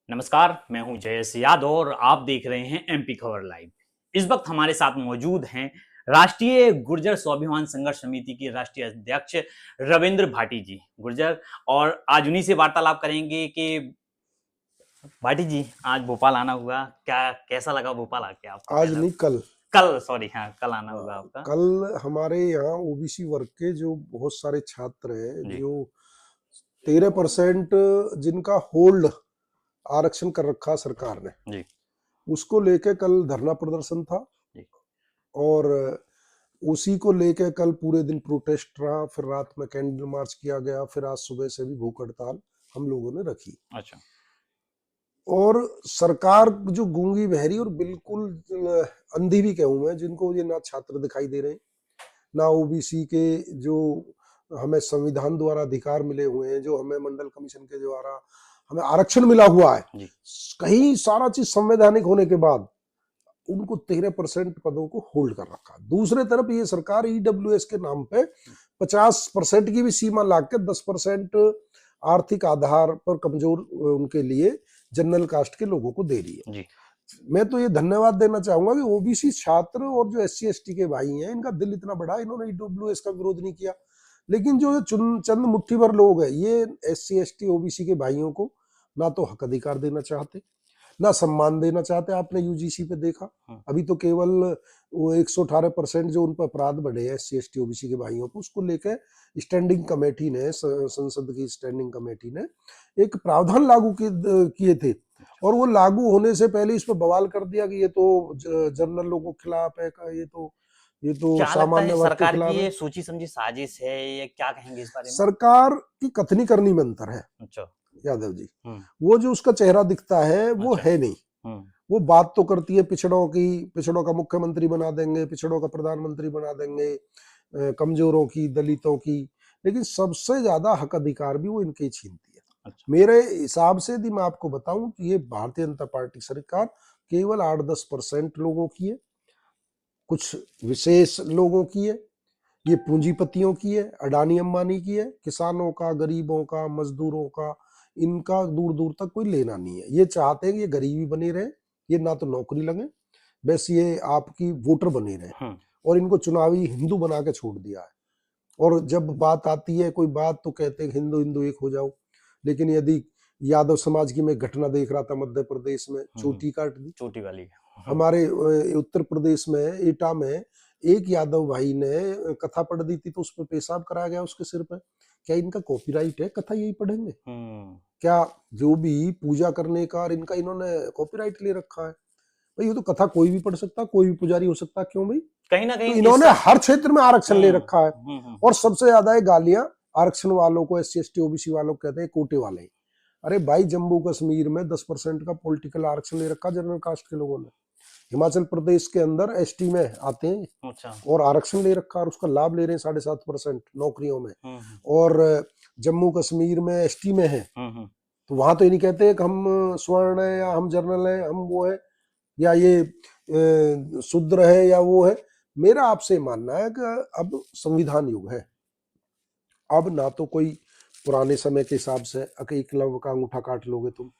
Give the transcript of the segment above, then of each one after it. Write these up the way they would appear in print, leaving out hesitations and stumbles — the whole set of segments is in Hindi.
नमस्कार, मैं हूं जयेश यादव और आप देख रहे हैं एमपी खबर लाइव। इस वक्त हमारे साथ मौजूद हैं राष्ट्रीय गुर्जर स्वाभिमान संघर्ष समिति के राष्ट्रीय अध्यक्ष रविंद्र भाटी जी गुर्जर। और आज उन्हीं से वार्तालाप करेंगे कि भाटी जी, आज भोपाल आना हुआ, क्या कैसा लगा भोपाल आके आपको? आज पहला नहीं कल। कल, सॉरी, हाँ कल आना हुआ हाँ, आपका। कल हमारे यहाँ ओबीसी वर्ग के जो बहुत सारे छात्र हैं, जी जो 13% जिनका होल्ड आरक्षण कर रखा सरकार ने, जी उसको लेके कल धरना प्रदर्शन था। जी। और उसी को लेके कल पूरे दिन प्रोटेस्ट रहा, फिर रात में कैंडल मार्च किया गया, फिर आज सुबह से भी भूख हड़ताल हम लोगों ने रखी। अच्छा। और सरकार जो गूंगी बहरी और बिल्कुल अंधी भी कहूँ मैं, जिनको ये ना छात्र दिखाई दे रहे हैं, ना ओबीसी के जो हमें संविधान द्वारा अधिकार मिले हुए हैं, जो हमें मंडल कमीशन के द्वारा हमें आरक्षण मिला हुआ है, जी कहीं सारा चीज संवैधानिक होने के बाद उनको 13% पदों को होल्ड कर रखा। दूसरे तरफ ये सरकार ईडब्ल्यूएस के नाम पे 50% की भी सीमा लाकर 10% आर्थिक आधार पर कमजोर उनके लिए जनरल कास्ट के लोगों को दे रही है। जी। मैं तो ये धन्यवाद देना चाहूंगा कि ओबीसी छात्र और जो एससी एसटी के भाई हैं, इनका दिल इतना बड़ा, इन्होंने ईडब्ल्यूएस का विरोध नहीं किया। लेकिन जो चंद मुट्ठी भर लोग हैं, ये एससी एसटी ओबीसी के भाइयों को ना तो हक अधिकार देना चाहते, ना सम्मान देना चाहते। आपने यूजीसी पे देखा, अभी तो केवल वो 118% जो उन पर अपराध बढ़े हैं एससी एसटी ओबीसी के भाइयों को, उसको लेकर स्टैंडिंग कमेटी ने, संसद की स्टैंडिंग कमेटी ने एक प्रावधान लागू किए थे। और वो लागू होने से पहले इस पर बवाल कर दिया कि ये तो जनरल लोगों के खिलाफ है, ये तो क्या लगता है सामान्य वर्ग के सरकार की खिलाफ है। ये सोची समझी साजिश है, या क्या कहेंगे इस बारे में? सरकार की कथनी करनी में अंतर है अच्छा। यादव जी। हम्म। वो जो उसका चेहरा दिखता है वो अच्छा। है नहीं। हम्म। वो बात तो करती है पिछड़ों की, पिछड़ों का मुख्यमंत्री बना देंगे, पिछड़ों का प्रधानमंत्री बना देंगे, कमजोरों की, दलितों की, लेकिन सबसे ज्यादा हक अधिकार भी वो इनके ही छीनती है। अच्छा। मेरे हिसाब से यदि मैं आपको बताऊं कि ये भारतीय जनता पार्टी सरकार केवल 8-10% लोगों की है, कुछ विशेष लोगों की है, ये पूंजीपतियों की है, अडानी अंबानी की है। किसानों का, गरीबों का, मजदूरों का, इनका दूर दूर तक कोई लेना नहीं है। ये चाहते हैं कि ये गरीबी बनी रहे, ये ना तो नौकरी लगे, बस ये आपकी वोटर बने रहे। हम्म। और इनको चुनावी हिंदू बना के छोड़ दिया है। और जब बात आती है कोई बात, तो कहते हैं हिंदू हिंदू एक हो जाओ। लेकिन यदि यादव समाज की मैं घटना देख रहा था मध्य प्रदेश में, चोटी काट दी। चोटी वाली। हमारे उत्तर प्रदेश में एटा में एक यादव भाई ने कथा पढ़ दी थी, तो उस पर पेशाब कराया गया उसके सिर पे। क्या इनका कॉपीराइट है कथा यही पढ़ेंगे? हम्म। क्या जो भी पूजा करने का, और इनका इन्होंने कॉपीराइट ले रखा है? भाई ये तो कथा कोई भी पढ़ सकता, कोई भी पुजारी हो सकता, क्यों भाई? कहीं ना तो कहीं इन्होंने इसका। हर क्षेत्र में आरक्षण ले रखा है। और हम्म। सबसे ज्यादा ये गालियां आरक्षण वालों को, एससी एसटी ओबीसी वालों को कहते हैं कोटे वाले। अरे भाई, जम्मू कश्मीर में 10% का पॉलिटिकल आरक्षण ले रखा जनरल कास्ट के लोगों ने। हिमाचल प्रदेश के अंदर एसटी में आते हैं अच्छा। और आरक्षण ले रखा, और उसका लाभ ले रहे हैं 7.5% नौकरियों में। हम्म। और जम्मू कश्मीर में एसटी में है, हम्म। तो वहां तो ये नहीं कहते कि हम स्वर्ण है, या हम जर्नल है, हम वो है, या ये शूद्र है, या वो है। मेरा आपसे मानना है कि अब संविधान युग है। अब ना तो कोई पुराने समय के हिसाब से एकलव्य का अंगूठा काट लोगे तुम,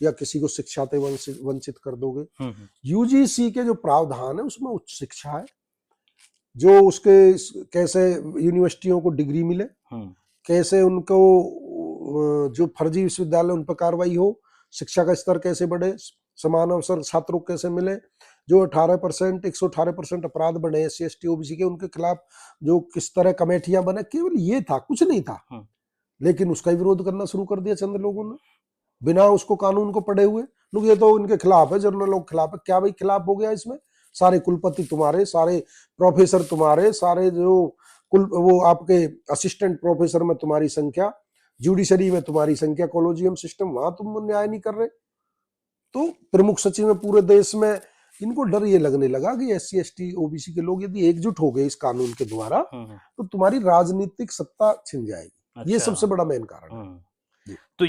या किसी को शिक्षा से वंचित कर दोगे। यूजीसी के जो प्रावधान है उसमें उच्च शिक्षा है, जो उसके कैसे यूनिवर्सिटियों को डिग्री मिले, कैसे उनको जो फर्जी विश्वविद्यालय उन पर कार्रवाई हो, शिक्षा का स्तर कैसे बढ़े, समान अवसर छात्रों को कैसे मिले। जो 18%, 118% अपराध बढ़े एससी एसटी ओबीसी के, उनके खिलाफ जो किस तरह कमेटियां बने, केवल ये था, कुछ नहीं था। लेकिन उसका ही विरोध करना शुरू कर दिया चंद लोगों ने, बिना उसको कानून को पढ़े हुए। लोग ये तो इनके खिलाफ है, जर्नल लोग खिलाफ है। क्या भाई खिलाफ हो गया इसमें? सारे कुलपति तुम्हारे, सारे प्रोफेसर तुम्हारे, सारे जो कुल वो आपके असिस्टेंट प्रोफेसर में तुम्हारी संख्या, जुडिशरी में तुम्हारी संख्या, कॉलोजियम सिस्टम, वहां तुम न्याय नहीं कर रहे। तो प्रमुख सचिव में पूरे देश में, इनको डर ये लगने लगा कि एससी एसटी ओबीसी के लोग यदि एकजुट हो गए इस कानून के द्वारा, तो तुम्हारी राजनीतिक सत्ता छिन जाएगी। ये अच्छा। सबसे बड़ा मेन कारण है जी। तो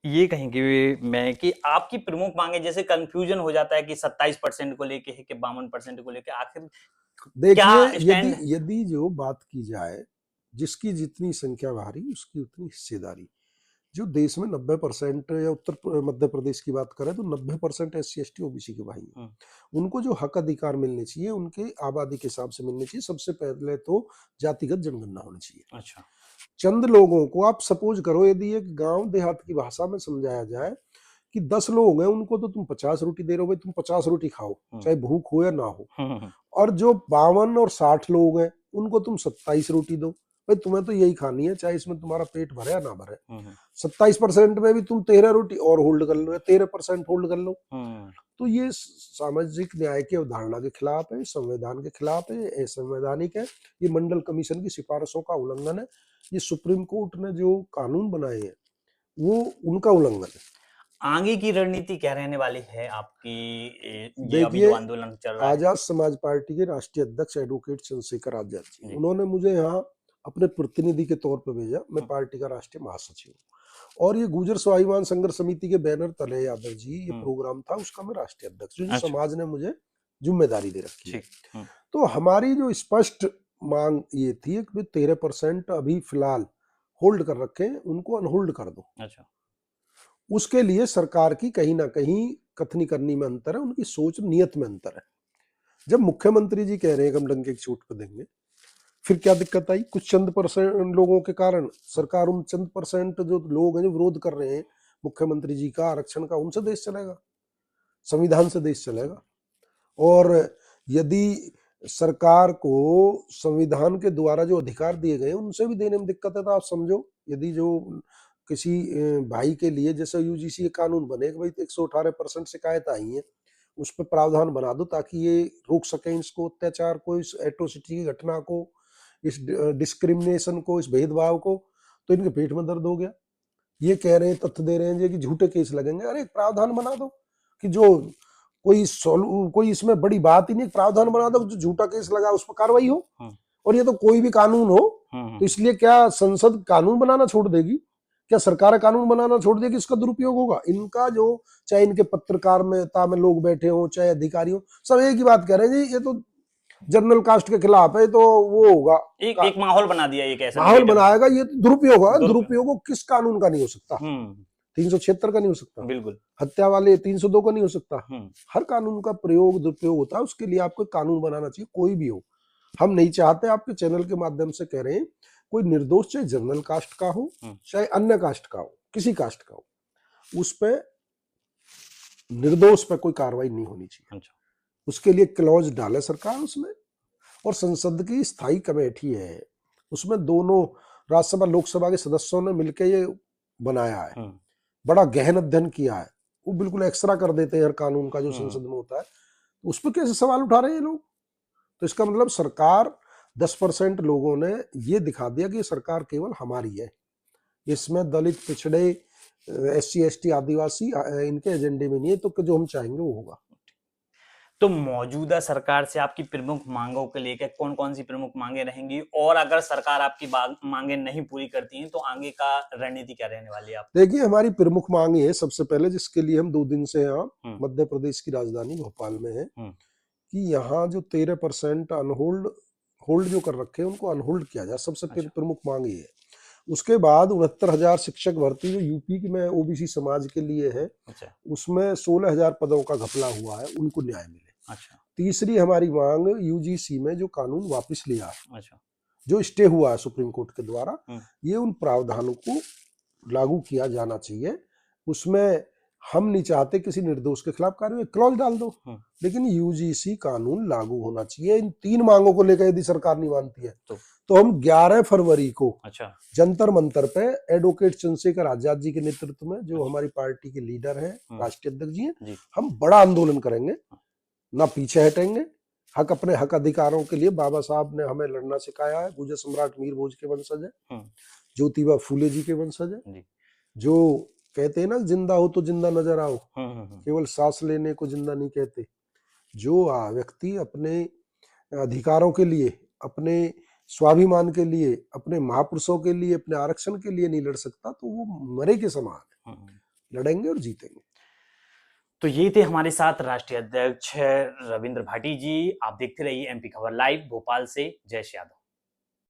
ये कहेंगे मैं कि आपकी प्रमुख मांगे, जैसे कंफ्यूजन हो जाता है कि 27% को लेके है कि 52% को लेके, आखिर क्या देखिए, यदि स्टैंड? यदि जो बात की जाए, जिसकी जितनी संख्या भारी उसकी उतनी हिस्सेदारी। जो देश में 90% या मध्य प्रदेश की बात करें तो 90% SC ST OBC के भाई हैं। उनको जो हक अधिकार मिलने चाहिए उनके आबादी के हिसाब से मिलने चाहिए। सबसे पहले तो जातिगत जनगणना होनी चाहिए। अच्छा। चंद लोगों को आप सपोज करो, यदि एक गांव देहात की भाषा में समझाया जाए कि 10 लोग हैं, उनको तो तुम 50 रोटी दे रहे हो, भाई तुम 50 रोटी खाओ, चाहे भूख हो या ना हो। और जो 52 और 60 लोग हैं उनको तुम 27 रोटी दो, भाई तुम्हें तो यही खानी है, चाहे इसमें तुम्हारा पेट भरे या ना भरे। 27% में भी तुम 13 रोटी और होल्ड कर लो या 13% होल्ड कर लो। तो ये सामाजिक न्याय की अवधारणा के खिलाफ है, संविधान के खिलाफ है, असंवैधानिक है। ये मंडल कमीशन की सिफारिशों का उल्लंघन है। ये सुप्रीम कोर्ट ने जो कानून बनाए हैं वो उनका उल्लंघन है। आगे की रणनीति क्या रहने वाली है आपकी? ये अभी देखिए, जो आंदोलन चल रहा है। आजाद समाज पार्टी के राष्ट्रीय अध्यक्ष एडवोकेट चंद्रशेखर आजाद जी, जी। उन्होंने मुझे यहाँ अपने प्रतिनिधि के तौर पर भेजा। मैं पार्टी का राष्ट्रीय महासचिव हूँ और ये गुर्जर स्वाभिमान संघर्ष समिति के बैनर तले यादव जी ये प्रोग्राम था, उसका मैं राष्ट्रीय अध्यक्ष हूँ। अच्छा। समाज ने मुझे जिम्मेदारी दे रखी है। ठीक। तो हमारी जो स्पष्ट मांग ये थी कि 13% अभी फिलहाल होल्ड कर रखे, उनको अनहोल्ड कर दो। अच्छा। उसके लिए सरकार की कहीं ना कहीं कथनी करनी में अंतर है, उनकी सोच नियत में अंतर है। जब मुख्यमंत्री जी कह रहे हैं कि हम डंके की चोट पर देंगे, फिर क्या दिक्कत आई? कुछ चंद % लोगों के कारण सरकार उन चंद % जो लोग हैं जो विरोध कर रहे हैं मुख्यमंत्री जी का आरक्षण का, उनसे देश चलेगा, संविधान से देश चलेगा। और यदि सरकार को संविधान के द्वारा जो अधिकार दिए गए उनसे भी देने में दिक्कत है, तो आप समझो यदि जो किसी भाई के लिए जैसे UGC कानून बने कि भाई 118% शिकायत आई है, उस पर प्रावधान बना दो ताकि ये रोक सके इसको, अत्याचार को, इस एट्रोसिटी की घटना को, इस डिस्क्रिमिनेशन को, इस भेदभाव को, तो इनके पेट में दर्द हो गया। ये कह रहे हैं, तथ्य दे रहे हैं कि झूठे केस लगेंगे। अरे एक प्रावधान बना दो कि जो कोई इसमें बड़ी बात ही नहीं, प्रावधान बना दो जो झूठा केस लगा उस पर कार्रवाई हो। और ये तो कोई भी कानून हो, तो इसलिए क्या संसद कानून बनाना छोड़ देगी? क्या सरकार कानून बनाना छोड़ देगी? इसका दुरुपयोग होगा। इनका जो, चाहे इनके पत्रकारिता में लोग बैठे हो, चाहे अधिकारी हो, सब एक ही बात कह रहे हैं जी, ये तो जनरल कास्ट के खिलाफ है, तो वो होगा। एक माहौल बना दिया, एक ऐसा माहौल बनाएगा, ये तो दुरुपयोग होगा। दुरुपयोग हो किस कानून का नहीं हो सकता? 376 का नहीं हो सकता, बिल्कुल। हत्या वाले 302 का नहीं हो सकता। हर कानून का प्रयोग दुरुपयोग होता है, उसके लिए आपको कानून बनाना चाहिए, कोई भी हो। हम नहीं चाहते, आपके चैनल के माध्यम से कह रहे हैं, कोई निर्दोष, चाहे जनरल कास्ट का हो, चाहे अन्य कास्ट का हो, किसी कास्ट का हो, उस पे निर्दोष पे कोई कार्रवाई नहीं होनी चाहिए। उसके लिए क्लॉज डाले सरकार उसमें। और संसद की स्थायी कमेटी है, उसमें दोनों राज्यसभा लोकसभा के सदस्यों ने मिलकर ये बनाया है, बड़ा गहन अध्ययन किया है। वो बिल्कुल एक्स्ट्रा कर देते हैं हर कानून का जो संसद में होता है, उस पर कैसे सवाल उठा रहे हैं ये लोग? तो इसका मतलब सरकार, 10% लोगों ने ये दिखा दिया कि सरकार केवल हमारी है, इसमें दलित, पिछड़े, SC ST आदिवासी इनके एजेंडे में नहीं है, तो जो हम चाहेंगे वो होगा। तो मौजूदा सरकार से आपकी प्रमुख मांगों को लेकर कौन कौन सी प्रमुख मांगे रहेंगी, और अगर सरकार आपकी मांगे नहीं पूरी करती है तो आगे का रणनीति क्या रहने वाली है? आप देखिए, हमारी प्रमुख मांग है सबसे पहले, जिसके लिए हम 2 दिन से यहाँ मध्य प्रदेश की राजधानी भोपाल में है, कि यहाँ जो 13% होल्ड जो कर रखे हैं उनको अनहोल्ड किया जाए। सबसे प्रमुख मांग ये है। उसके बाद 69,000 शिक्षक भर्ती जो यूपी की में OBC समाज के लिए है, उसमें 16,000 पदों का घपला हुआ है, उनको न्याय मिले। तीसरी हमारी मांग, UGC में जो कानून वापस लिया है, जो स्टे हुआ है सुप्रीम कोर्ट के द्वारा, ये उन प्रावधानों को लागू किया जाना चाहिए। उसमें हम नहीं चाहते किसी निर्दोष के खिलाफ कार्रवाई, क्लॉज डाल दो, लेकिन UGC कानून लागू होना चाहिए। इन 3 मांगों को लेकर यदि सरकार नहीं मानती है तो हम 11 फरवरी को जंतर मंतर पे एडवोकेट चंद्रशेखर आजाद जी के नेतृत्व में, जो हमारी पार्टी के लीडर हैं, राष्ट्रीय अध्यक्ष जी हैं, हम बड़ा आंदोलन करेंगे, ना पीछे हटेंगे। अपने हक अधिकारों के लिए बाबा साहब ने हमें लड़ना सिखाया है। गुर्जर सम्राट मीर भोज के वंशज है, ज्योतिबा फूले जी के वंशज है, जो कहते हैं ना, जिंदा हो तो जिंदा नजर आओ, केवल सांस लेने को जिंदा नहीं कहते। जो व्यक्ति अपने अधिकारों के लिए, अपने स्वाभिमान के लिए, अपने महापुरुषों के लिए, अपने आरक्षण के लिए नहीं लड़ सकता, तो वो मरे के समान है। लड़ेंगे और जीतेंगे। तो ये थे हमारे साथ राष्ट्रीय अध्यक्ष रविंद्र भाटी जी। आप देखते रहिए MP खबर लाइव भोपाल से। जय श्री यादव।